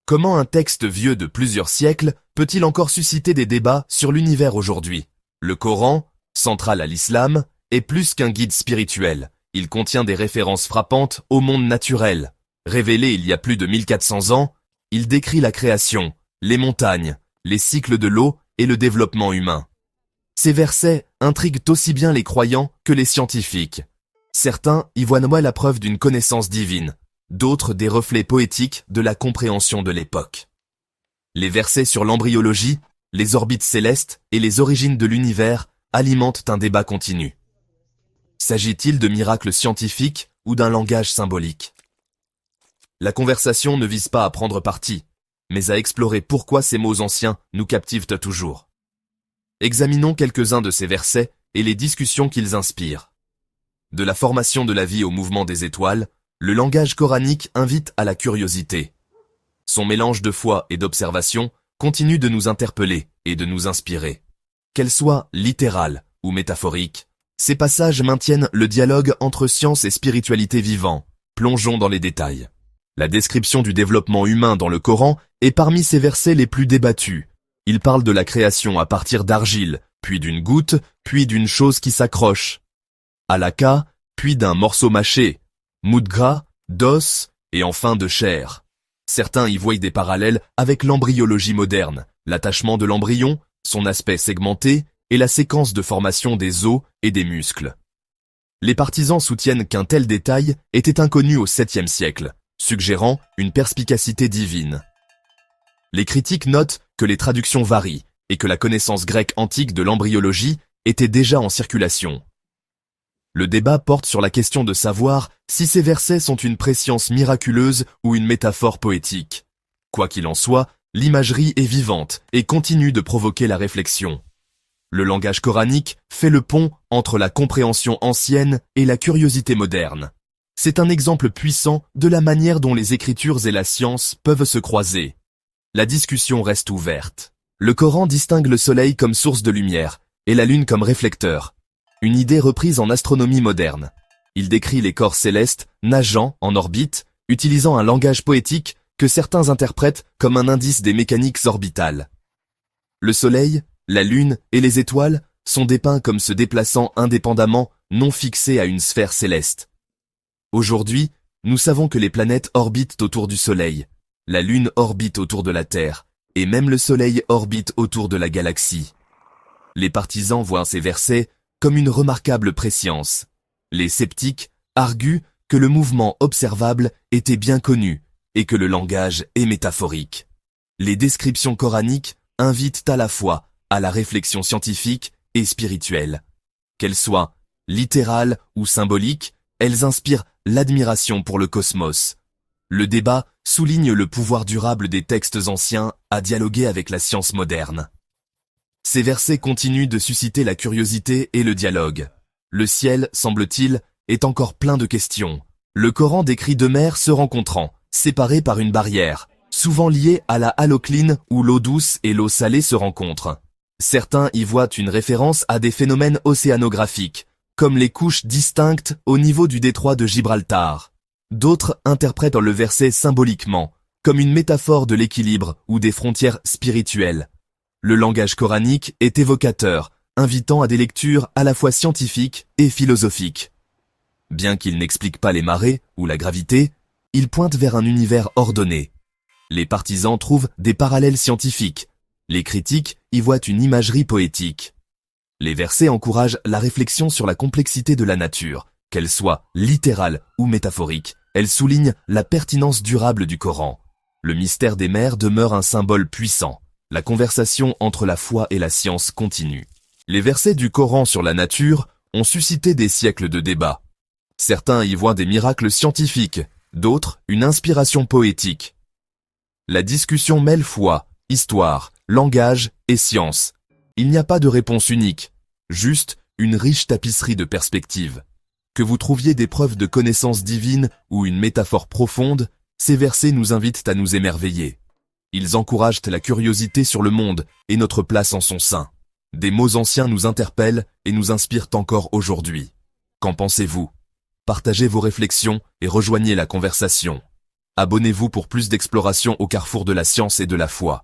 Comment un texte vieux de plusieurs siècles peut-il encore susciter des débats sur l'univers aujourd'hui? Le Coran, central à l'islam, est plus qu'un guide spirituel. Il contient des références frappantes au monde naturel. Révélé il y a plus de 1400 ans, il décrit la création, les montagnes, les cycles de l'eau et le développement humain. Ces versets intriguent aussi bien les croyants que les scientifiques. Certains y voient la preuve d'une connaissance divine, d'autres des reflets poétiques de la compréhension de l'époque. Les versets sur l'embryologie, les orbites célestes et les origines de l'univers alimentent un débat continu. S'agit-il de miracles scientifiques ou d'un langage symbolique? La conversation ne vise pas à prendre parti, mais à explorer pourquoi ces mots anciens nous captivent toujours. Examinons quelques-uns de ces versets et les discussions qu'ils inspirent. De la formation de la vie au mouvement des étoiles, le langage coranique invite à la curiosité. Son mélange de foi et d'observation continue de nous interpeller et de nous inspirer. Qu'elle soit littérale ou métaphorique, ces passages maintiennent le dialogue entre science et spiritualité vivant. Plongeons dans les détails. La description du développement humain dans le Coran est parmi ces versets les plus débattus. Il parle de la création à partir d'argile, puis d'une goutte, puis d'une chose qui s'accroche. Alaka, puis d'un morceau mâché, mudghah, d'os, et enfin de chair. Certains y voient des parallèles avec l'embryologie moderne, l'attachement de l'embryon, son aspect segmenté et la séquence de formation des os et des muscles. Les partisans soutiennent qu'un tel détail était inconnu au 7e siècle, suggérant une perspicacité divine. Les critiques notent que les traductions varient et que la connaissance grecque antique de l'embryologie était déjà en circulation. Le débat porte sur la question de savoir si ces versets sont une prescience miraculeuse ou une métaphore poétique. Quoi qu'il en soit, l'imagerie est vivante et continue de provoquer la réflexion. Le langage coranique fait le pont entre la compréhension ancienne et la curiosité moderne. C'est un exemple puissant de la manière dont les écritures et la science peuvent se croiser. La discussion reste ouverte. Le Coran distingue le soleil comme source de lumière et la lune comme réflecteur. Une idée reprise en astronomie moderne. Il décrit les corps célestes nageant en orbite, utilisant un langage poétique que certains interprètent comme un indice des mécaniques orbitales. Le soleil, la lune et les étoiles sont dépeints comme se déplaçant indépendamment, non fixés à une sphère céleste. Aujourd'hui, nous savons que les planètes orbitent autour du soleil, la lune orbite autour de la Terre, et même le soleil orbite autour de la galaxie. Les partisans voient ces versets comme une remarquable prescience. Les sceptiques arguent que le mouvement observable était bien connu et que le langage est métaphorique. Les descriptions coraniques invitent à la fois à la réflexion scientifique et spirituelle. Qu'elles soient littérales ou symboliques, elles inspirent l'admiration pour le cosmos. Le débat souligne le pouvoir durable des textes anciens à dialoguer avec la science moderne. Ces versets continuent de susciter la curiosité et le dialogue. Le ciel, semble-t-il, est encore plein de questions. Le Coran décrit deux mers se rencontrant, séparées par une barrière, souvent liée à la halocline où l'eau douce et l'eau salée se rencontrent. Certains y voient une référence à des phénomènes océanographiques, comme les couches distinctes au niveau du détroit de Gibraltar. D'autres interprètent le verset symboliquement, comme une métaphore de l'équilibre ou des frontières spirituelles. Le langage coranique est évocateur, invitant à des lectures à la fois scientifiques et philosophiques. Bien qu'il n'explique pas les marées ou la gravité, il pointe vers un univers ordonné. Les partisans trouvent des parallèles scientifiques. Les critiques y voient une imagerie poétique. Les versets encouragent la réflexion sur la complexité de la nature, qu'elle soit littérale ou métaphorique. Elle souligne la pertinence durable du Coran. Le mystère des mers demeure un symbole puissant. La conversation entre la foi et la science continue. Les versets du Coran sur la nature ont suscité des siècles de débats. Certains y voient des miracles scientifiques, d'autres une inspiration poétique. La discussion mêle foi, histoire, langage et science. Il n'y a pas de réponse unique, juste une riche tapisserie de perspectives. Que vous trouviez des preuves de connaissance divine ou une métaphore profonde, ces versets nous invitent à nous émerveiller. Ils encouragent la curiosité sur le monde et notre place en son sein. Des mots anciens nous interpellent et nous inspirent encore aujourd'hui. Qu'en pensez-vous? Partagez vos réflexions et rejoignez la conversation. Abonnez-vous pour plus d'exploration au carrefour de la science et de la foi.